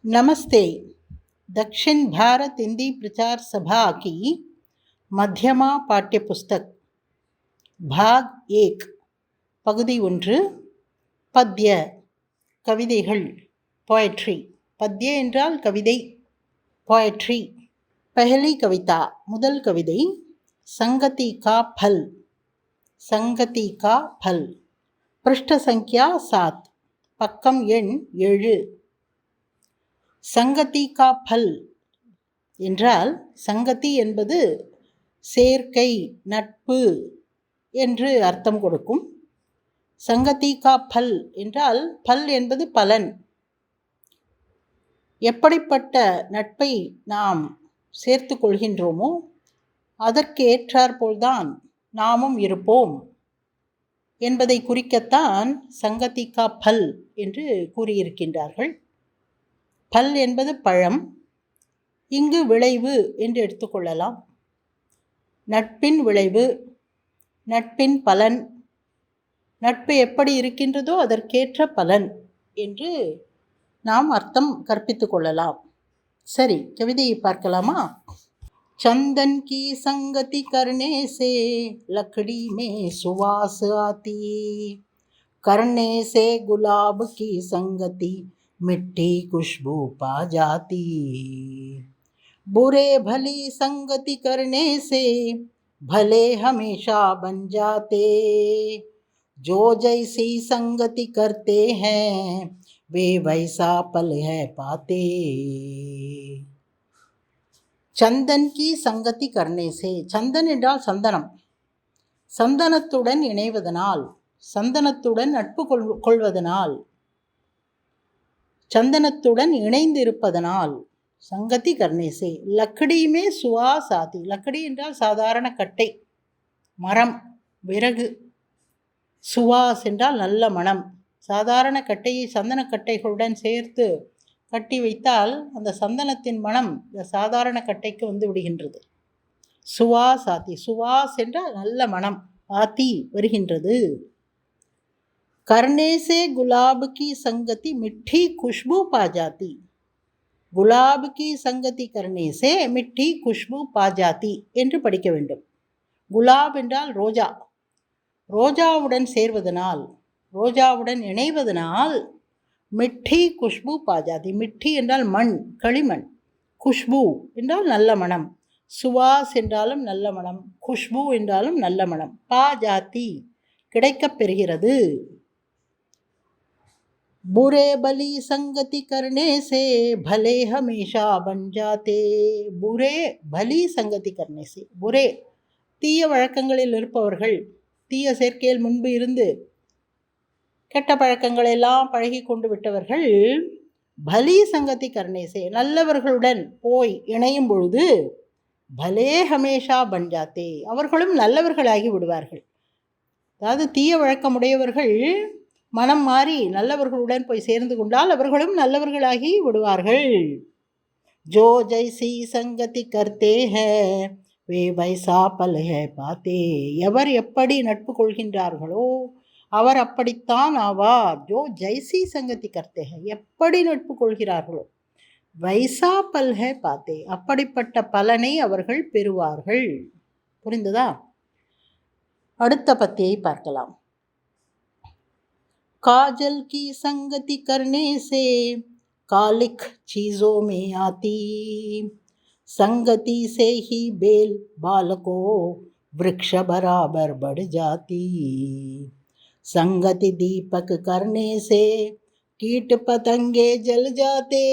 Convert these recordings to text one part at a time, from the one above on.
नमस्ते। दक्षिण भारत हिंदी प्रचार सभा की मध्यमा पाठ्य पुस्तक भाग 1 பகுதி 1 பத்ய கவிதைகள் पोएट्री। पद्य என்றால் கவிதை, पोएट्री। पहली कविता முதல் கவிதை संगति का फल। संगति का फल। पृष्ठ संख्या 7, பக்கம் எண் 7। சங்கதி கா பல் என்றால், சங்கதி என்பது சேர்க்கை, நட்பு என்று அர்த்தம் கொடுக்கும். சங்கதி கா பல் என்றால், பல் என்பது பலன். எப்படிப்பட்ட நட்பை நாம் சேர்த்து கொள்கின்றோமோ அதற்கு ஏற்றாற்போல்தான் நாமும் இருப்போம் என்பதை குறிக்கத்தான் சங்கதி கா பல் என்று கூறியிருக்கின்றார்கள். பல் என்பது பழம், இங்கு விளைவு என்று எடுத்துக்கொள்ளலாம். நட்பின் விளைவு, நட்பின் பலன், நட்பு எப்படி இருக்கின்றதோ அதற்கேற்ற பலன் என்று நாம் அர்த்தம் கற்பித்து கொள்ளலாம். சரி, கவிதையை பார்க்கலாமா? चंदन की संगति करने से लकड़ी में सुवास आती, करने से गुलाब की संगति मिट्टी खुशबू पा जाती, बुरे भली संगति करने से भले हमेशा बन जाते, जो जैसी संगति करते हैं वे वैसा पल है पाते। சந்தன் கி சங்கதி கர்ணே சே. சந்தன் என்றால் சந்தனம். சந்தனத்துடன் இணைவதனால், சந்தனத்துடன் நட்பு கொள்வதனால், சந்தனத்துடன் இணைந்து இருப்பதனால், சங்கதி கர்ணேசே லக்கடியுமே சுவாசாதி. லக்கடி என்றால் சாதாரண கட்டை, மரம், விறகு. சுவாஸ் என்றால் நல்ல மனம். சாதாரண கட்டையை சந்தன கட்டைகளுடன் சேர்த்து கட்டி வைத்தால் அந்த சந்தனத்தின் மனம் இந்த சாதாரண கட்டைக்கு வந்து விடுகின்றது. சுவாஸ் ஆத்தி. சுவாஸ் என்றால் நல்ல மனம், ஆத்தி வருகின்றது. करने से गुलाब की संगति मिठी खुशबू पा जाती. गुलाब की संगति करने से मिठी खुशबू पा जाती என்று படிக்க வேண்டும். குலாப் என்றால் ரோஜா. ரோஜாவுடன் சேர்வதனால், ரோஜாவுடன் இணைவதனால் மிட்டி குஷ்பு பாஜாதி. மிட்டி என்றால் மண், களிமண். குஷ்பு என்றால் நல்ல மனம். சுவாஸ் என்றாலும் நல்ல மனம், குஷ்பு என்றாலும் நல்ல மனம். பாஜாதி கிடைக்கப் பெறுகிறது. बुरे भली संगति करने से भले हमेशा बन जाते. बुरे भली संगति करने से. बुरे தீய வழக்கங்களில் இருப்பவர்கள், தீய சேர்க்கையில் முன்பு இருந்து கெட்ட பழக்கங்கள் எல்லாம் பழகி கொண்டு விட்டவர்கள், பலி சங்கதி கர்ணேசே நல்லவர்களுடன் போய் இணையும் பொழுது, பலே ஹமேஷா பஞ்சாத்தே அவர்களும் நல்லவர்களாகி விடுவார்கள். அதாவது தீய வழக்கமுடையவர்கள் மனம் மாறி நல்லவர்களுடன் போய் சேர்ந்து கொண்டால் அவர்களும் நல்லவர்களாகி விடுவார்கள். ஜோ ஜைசி சங்கதி கர்த்தே ஹே வே வைசா பல் ஹே பாத்தே. எவர் எப்படி நட்பு கொள்கின்றார்களோ அவர் அப்படித்தான் ஆவார். ஜோ ஜைசி சங்கதி கர்த்தே ஹே எப்படி நட்பு கொள்கிறார்களோ வைசா பல் ஹே பாத்தே அப்படிப்பட்ட பலனை அவர்கள் பெறுவார்கள். புரிந்ததா? அடுத்த பத்தியை பார்க்கலாம். काजल की संगति करने से कालिक चीज़ों में आती, संगति से ही बेल बालको वृक्ष बराबर बढ़ जाती, संगति दीपक करने से कीट पतंगे जल जाते,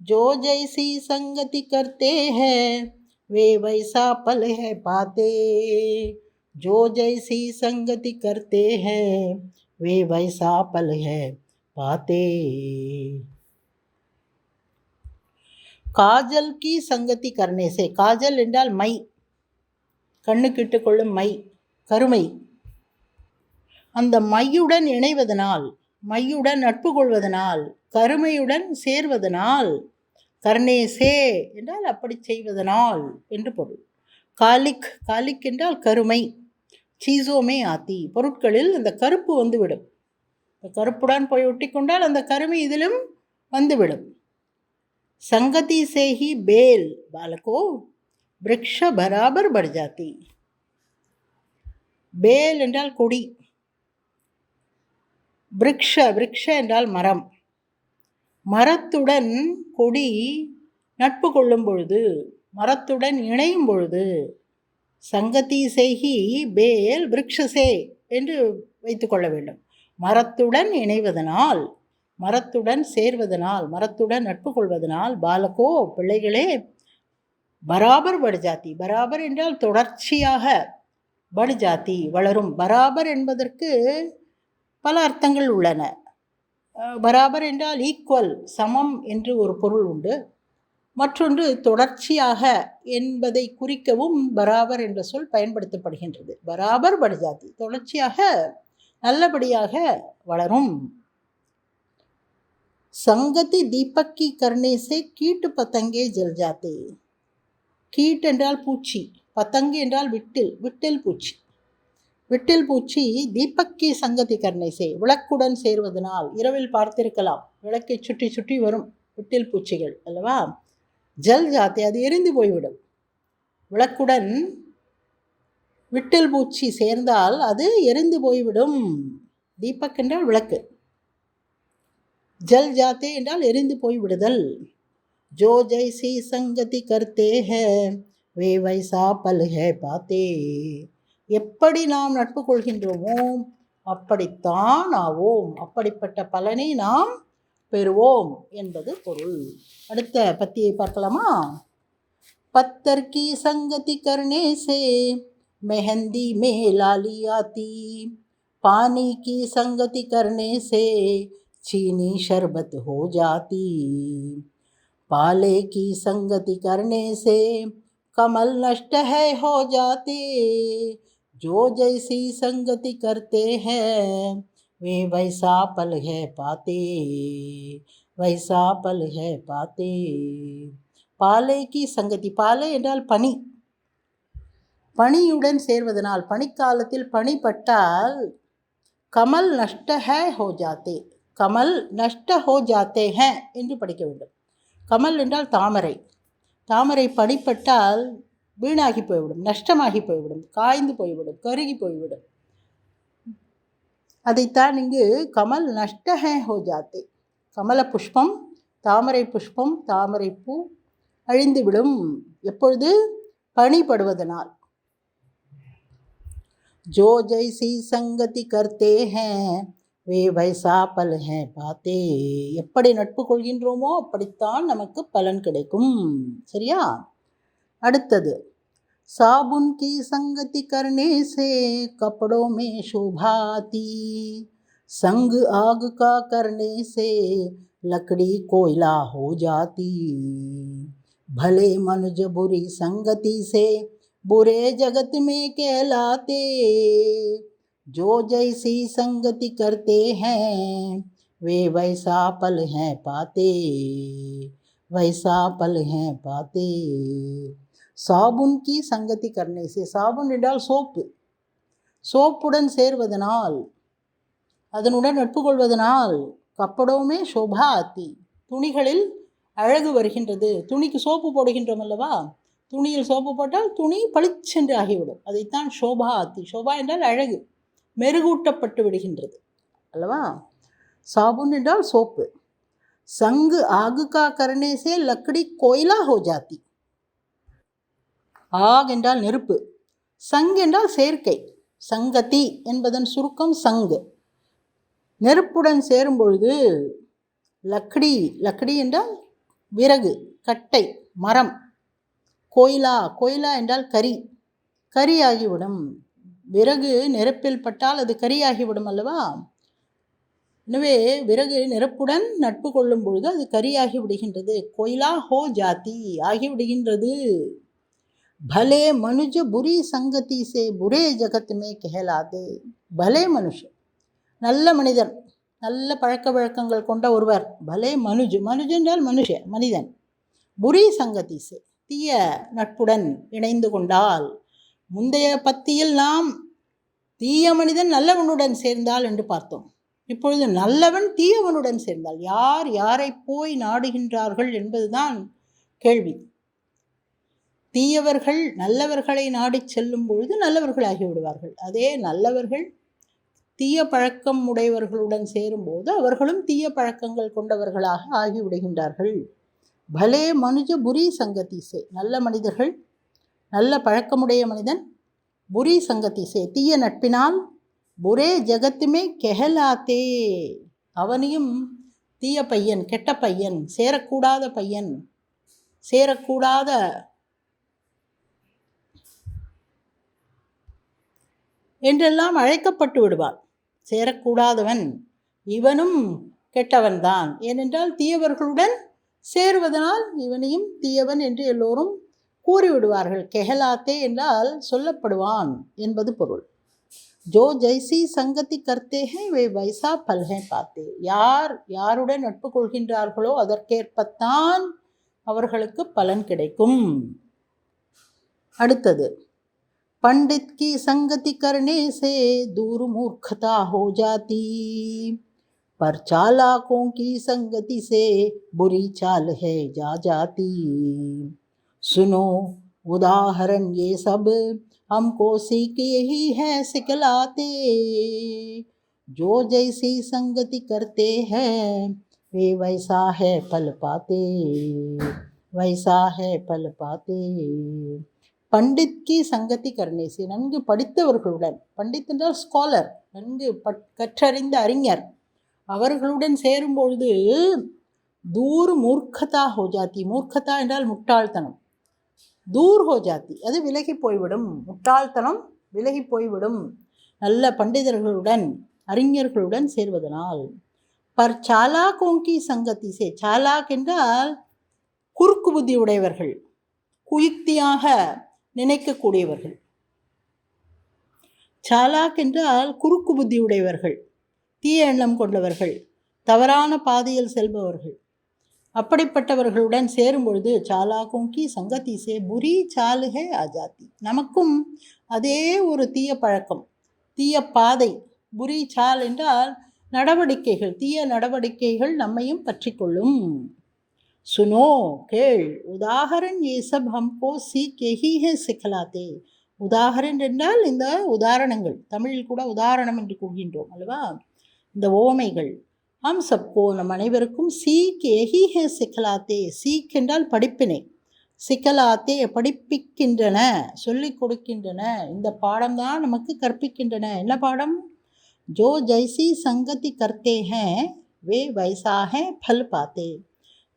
जो जैसी संगति करते हैं वे वैसा पल है पाते, जो जैसी संगति करते हैं वे वैसा पल है पाते. காஜல் கி சங்கதி கர்ணே சே. காஜல் என்றால் மை, கண்ணுக்கிட்டு கொள்ளும் மை, கருமை. அந்த மையுடன் இணைவதனால், மையுடன் நட்பு கொள்வதனால், கருமையுடன் சேர்வதனால், கர்ணேசே என்றால் அப்படி செய்வதனால் என்று பொருள். காலிக், காலிக் என்றால் கருமை. சீசோமே ஆத்தி பொருட்களில் அந்த கருப்பு வந்துவிடும். கருப்புடன் போய் ஒட்டி கொண்டால் அந்த கருமை இதிலும் வந்துவிடும். संगति से ही बेल बालको वृक्ष बराबर बढ़ जाती. பேல் என்றால் கொடி, விருக்ஷ என்றால் மரம். மரத்துடன் கொடி நட்பு கொள்ளும் பொழுது, மரத்துடன் இணையும் பொழுது, சங்கதி செய்கி பேல் விருக்ஷசே என்று வைத்துக்கொள்ள வேண்டும். மரத்துடன் இணைவதனால், மரத்துடன் சேர்வதனால், மரத்துடன் நட்பு கொள்வதனால், பாலகோ பிள்ளைகளே, பராபர் படுஜாத்தி, பராபர் என்றால் தொடர்ச்சியாக, படுஜாத்தி வளரும். பராபர் என்பதற்கு பல அர்த்தங்கள் உள்ளன. பராபர் என்றால் ஈக்குவல், சமம் என்று ஒரு பொருள் உண்டு. மற்றொன்று தொடர்ச்சியாக என்பதை குறிக்கவும் பராபர் என்ற சொல் பயன்படுத்தப்படுகின்றது. பராபர் படுஜாத்தி, தொடர்ச்சியாக நல்லபடியாக வளரும். संगति दीपक की करने से कीट पतंगे जल जाते. கீட் என்றால் பூச்சி, பத்தங்கு என்றால் விட்டில், விட்டில் பூச்சி. விட்டில் பூச்சி தீபக்கி சங்கதி கர்ணை செய், விளக்குடன் சேர்வதனால். இரவில் பார்த்திருக்கலாம், விளக்கை சுற்றி சுற்றி வரும் விட்டில் பூச்சிகள் அல்லவா. ஜல் ஜாத்தே, அது எரிந்து போய்விடும். விளக்குடன் விட்டில் பூச்சி சேர்ந்தால் அது எரிந்து போய்விடும். தீபக் என்றால் விளக்கு, ஜல் ஜாத்தே என்றால் எரிந்து போய்விடுதல். जो जैसी संगति करते हैं वे वैसा पल है पाते. எப்படி நாம் நட்பு கொள்கின்றோமோ அப்படித்தான் ஆவோம், அப்படிப்பட்ட பலனை நாம் பெறுவோம் என்பது பொருள். அடுத்த பத்தியை பார்க்கலாமா? பத்தர் की संगति करने से मेहंदी में लाली आती. पानी की संगति करने से चीनी शरबत हो जाती. पाले की संगति करने से कमल नष्ट है हो जाते. जो जैसी संगति करते हैं वे वैसा पल है पाते, वैसा पल है पाते. பாலை கி சங்கதி, பாலை என்றால் பனி. பனியுடன் சேர்வதனால், பனிக்காலத்தில் பனி பட்டால் கமல் நஷ்ட ஹே ஹோ ஜாத்தே, கமல் நஷ்ட ஹோ ஜாத்தே ஹே என்று படிக்க வேண்டும். கமல் என்றால் தாமரை. தாமரை பனிப்பட்டால் வீணாகி போய்விடும், நஷ்டமாகி போய்விடும், காய்ந்து போய்விடும், கருகி போய்விடும். அதைத்தான் இங்கு கமல் நஷ்ட ஹே ஹோ ஜாத்தே. கமல புஷ்பம், தாமரை புஷ்பம், தாமரை பூ அழிந்துவிடும். எப்பொழுது? பனிப்படுவதனால். जो जैसी संगति करते हैं वे वैसा पल है पाते. எப்படி நட்பு கொள்கின்றோமோ அப்படித்தான் நமக்கு பலன் கிடைக்கும். சரியா? அடுத்தது, साबुन की संगति करने से कपड़ों में शोभा आती. संग आग का करने से लकड़ी कोयला हो जाती. भले मनुज बुरी संगति से बुरे जगत में कहलाते. जो जैसी संगति करते हैं वे वैसा पल हैं पाते, वैसा पल हैं पाते. சாபுன் கி சங்கதி கர்ணே சே, சாபுன் என்றால் சோப்பு. சோப்புடன் சேர்வதனால், அதனுடன் நட்பு கொள்வதனால், கப்படோமே சோபா ஆத்தி, துணிகளில் அழகு வருகின்றது. துணிக்கு சோப்பு போடுகின்றோம் அல்லவா, துணியில் சோப்பு போட்டால் துணி பளிச்சென்று ஆகிவிடும். அதைத்தான் சோபா ஆத்தி, சோபா என்றால் அழகு, மெருகூட்டப்பட்டு விடுகின்றது அல்லவா. சாபுன் என்றால் சோப்பு. சங்கு ஆகு கா கர்ணே சே லக்கடி கோயிலா ஹோ ஜாத்தி. ஆக் என்றால் நெருப்பு, சங் என்றால் சேர்க்கை. சங்கதி என்பதன் சுருக்கம் சங்கு. நெருப்புடன் சேரும் பொழுது லக்கடி, லக்கடி என்றால் விறகு, கட்டை, மரம். கோயிலா, கோயிலா என்றால் கரி, கரியாகிவிடும். விறகு நெருப்பில் பட்டால் அது கரியாகிவிடும் அல்லவா. எனவே விறகு நெருப்புடன் நட்பு கொள்ளும் பொழுது அது கரியாகி விடுகின்றது. கோயிலா ஹோ ஜாத்தி, ஆகிவிடுகின்றது. भले मनुज बुरी संगति से बुरे जगत में कहलाते. भले मनुष्य, நல்ல மனிதன், நல்ல பழக்க வழக்கங்கள் கொண்ட ஒருவர். பலே மனுஜ், மனுஜ் என்றால் மனுஷ, மனிதன். புரி சங்கதி சே, தீய நட்புடன் இணைந்து கொண்டால். முந்தைய பத்தியில் நாம் தீய மனிதன் நல்லவனுடன் சேர்ந்தால் என்று பார்த்தோம். இப்பொழுது நல்லவன் தீயவனுடன் சேர்ந்தால் யார் யாரை போய் நாடுகின்றார்கள் என்பதுதான் கேள்வி. தீயவர்கள் நல்லவர்களை நாடி செல்லும் பொழுது நல்லவர்களாகி விடுவார்கள். அதே நல்லவர்கள் தீய பழக்கம் உடையவர்களுடன் சேரும்போது அவர்களும் தீய பழக்கங்கள் கொண்டவர்களாக ஆகிவிடுகின்றார்கள். பலே மனுஜ புரி சங்கதி சே, நல்ல மனிதர்கள், நல்ல பழக்கமுடைய மனிதன், புரி சங்கதி சே, தீய நட்பினால், புரே ஜகத்துமே கெஹலாத்தே, அவனையும் தீய பையன், கெட்ட பையன், சேரக்கூடாத பையன், சேரக்கூடாத என்றெல்லாம் அழைக்கப்பட்டு விடுவான். சேரக்கூடாதவன், இவனும் கெட்டவன்தான். ஏனென்றால் தீயவர்களுடன் சேருவதனால் இவனையும் தீயவன் என்று எல்லோரும் கூறிவிடுவார்கள். கெஹலாத்தே என்றால் சொல்லப்படுவான் என்பது பொருள். ஜோ ஜெய்சி சங்கதி கர்த்தே ஹை வே வைசா பல்ஹே பாத்தே, யார் யாருடன் நட்பு கொள்கின்றார்களோ அதற்கேற்பத்தான் அவர்களுக்கு பலன் கிடைக்கும். அடுத்தது, पंडित की संगति करने से दूर मूर्खता हो जाती, पर चालाकों की संगति से बुरी चाल है जा जाती. सुनो उदाहरण ये सब हमको सीख यही है सिखलाते, जो जैसी संगति करते हैं वे वैसा है फल पाते, वैसा है फल पाते. பண்டித் கி சங்கதி கர்ணேசி, நன்கு படித்தவர்களுடன், பண்டித் என்றால் ஸ்காலர், நன்கு கற்றறிந்த அறிஞர், அவர்களுடன் சேரும்பொழுது தூர் மூர்க்கதா ஹோ ஜாத்தி, மூர்க்கதா என்றால் முட்டாள்தனம், தூர் ஹோ ஜாத்தி அது விலகி போய்விடும், முட்டாள்தனம் விலகி போய்விடும் நல்ல பண்டிதர்களுடன் அறிஞர்களுடன் சேர்வதனால். பர் சாலாக்கோங்கி சங்கதி சே, சாலாக் என்றால் குறுக்கு புத்தி உடையவர்கள், குயுக்தியாக நினைக்கக்கூடியவர்கள். சாலாக் என்றால் குறுக்கு புத்தி உடையவர்கள், தீய எண்ணம் கொண்டவர்கள், தவறான பாதையில் செல்பவர்கள். அப்படிப்பட்டவர்களுடன் சேரும் பொழுது சாலாக்கோங்கி சங்கதி சே புரி சால் ஹை ஆஜாத்தி, நமக்கும் அதே ஒரு தீய பழக்கம், தீய பாதை, புரி சால் என்றால் நடவடிக்கைகள், தீய நடவடிக்கைகள் நம்மையும் பற்றி கொள்ளும். सुनो கேள், உதாகரன் ये सब हमको सीख यही है सिखलाते, உதாகரன் என்றால் இந்த உதாரணங்கள், தமிழில் கூட உதாரணம் என்று கூறுகின்றோம் அல்லவா, இந்த ஓமைகள். ஹம் சப்கோ நம் அனைவருக்கும் சீக் எஹி ஹே சிக்கலாத்தே, சீக் என்றால் படிப்பினை, சிக்கலாத்தே படிப்பிக்கின்றன, சொல்லிக் கொடுக்கின்றன, இந்த பாடம்தான் நமக்கு கற்பிக்கின்றன. என்ன பாடம்? ஜோ ஜைசி சங்கதி கர்த்தே ஹே வே வைசா ஹே ஃபல் பாத்தே,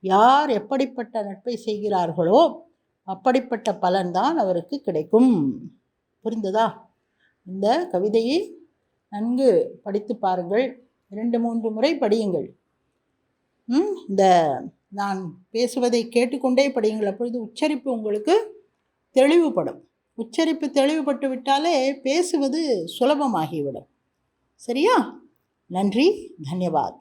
யார் எப்படிப்பட்ட நட்பை செய்கிறார்களோ அப்படிப்பட்ட பலன்தான் அவருக்கு கிடைக்கும். புரிந்ததா? இந்த கவிதையை நன்கு படித்து பாருங்கள், 2-3 முறை படியுங்கள். இந்த நான் பேசுவதை கேட்டுக்கொண்டே படியுங்கள், அப்பொழுது உச்சரிப்பு உங்களுக்கு தெளிவுபடும். உச்சரிப்பு தெளிவுபட்டு விட்டாலே பேசுவது சுலபமாகிவிடும். சரியா? நன்றி, தன்யவாத்.